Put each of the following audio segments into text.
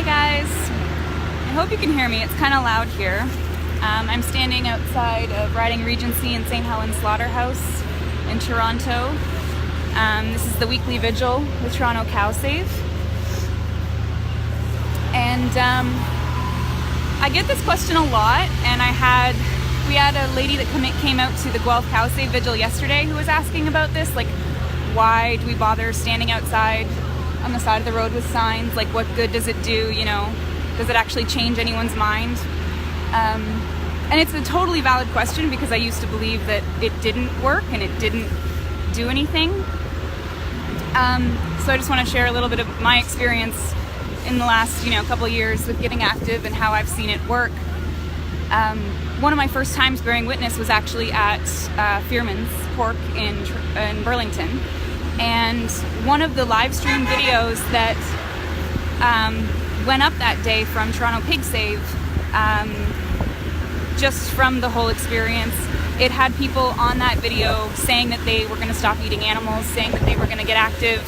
Hey guys, I hope you can hear me. It's kind of loud here. I'm standing outside of Riding Regency in St. Helens Slaughterhouse in Toronto. This is the weekly vigil with Toronto Cow Save. And I get this question a lot, and we had a lady that came out to the Guelph Cow Save vigil yesterday who was asking about this, like, why do we bother standing outside on the side of the road with signs? Like, what good does it do? You know, does it actually change anyone's mind? And it's a totally valid question, because I used to believe that it didn't work and it didn't do anything. So I just want to share a little bit of my experience in the last, couple of years with getting active and how I've seen it work. One of my first times bearing witness was actually at Fearman's Pork in Burlington. And one of the live stream videos that went up that day from Toronto Pig Save, just from the whole experience, it had people on that video saying that they were going to stop eating animals, saying that they were going to get active.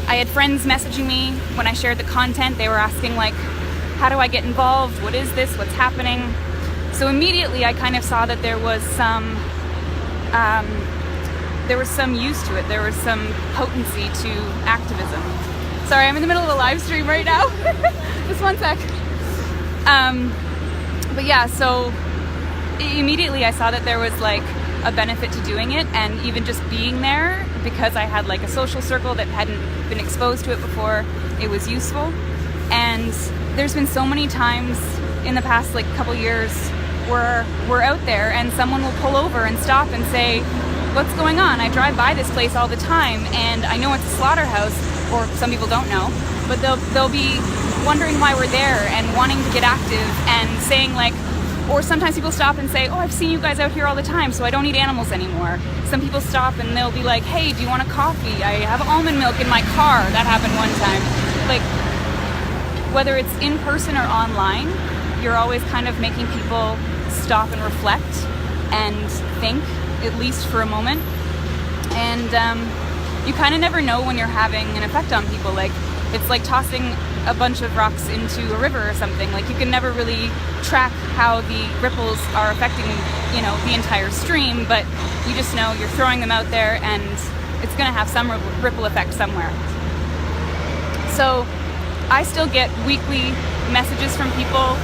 I had friends messaging me when I shared the content. They were asking, like, how do I get involved? What is this? What's happening? So immediately I kind of saw that there was some use to it. There was some potency to activism. Sorry, I'm in the middle of a live stream right now. Just one sec. But yeah, so immediately I saw that there was like a benefit to doing it, and even just being there, because I had like a social circle that hadn't been exposed to it before, it was useful. And there's been so many times in the past like couple years where we're out there and someone will pull over and stop and say, what's going on? I drive by this place all the time and I know it's a slaughterhouse, or some people don't know, but they'll be wondering why we're there and wanting to get active and saying, like, or sometimes people stop and say, oh, I've seen you guys out here all the time, so I don't eat animals anymore. Some people stop and they'll be like, hey, do you want a coffee? I have almond milk in my car. That happened one time. Like, whether it's in person or online, you're always kind of making people stop and reflect and think, at least for a moment. And you kind of never know when you're having an effect on people. Like, it's like tossing a bunch of rocks into a river or something. Like, you can never really track how the ripples are affecting, the entire stream, but you just know you're throwing them out there and it's going to have some ripple effect somewhere. So I still get weekly messages from people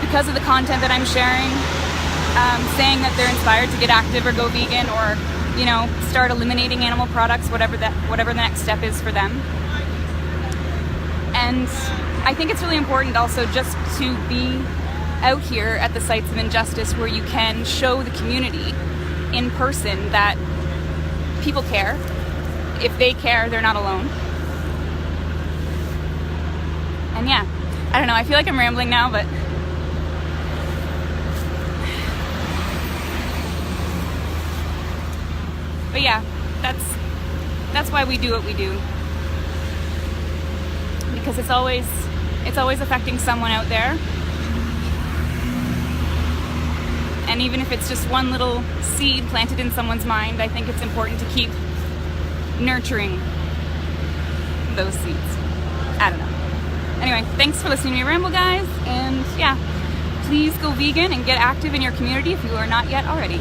because of the content that I'm sharing, saying that they're inspired to get active or go vegan, or start eliminating animal products, whatever the next step is for them. And I think it's really important also just to be out here at the sites of injustice, where you can show the community in person that people care. If they care, they're not alone. And yeah, I don't know, I feel like I'm rambling now, but yeah, that's why we do what we do. Because it's always affecting someone out there. And even if it's just one little seed planted in someone's mind, I think it's important to keep nurturing those seeds. I don't know. Anyway, thanks for listening to me ramble, guys. And yeah, please go vegan and get active in your community if you are not yet already.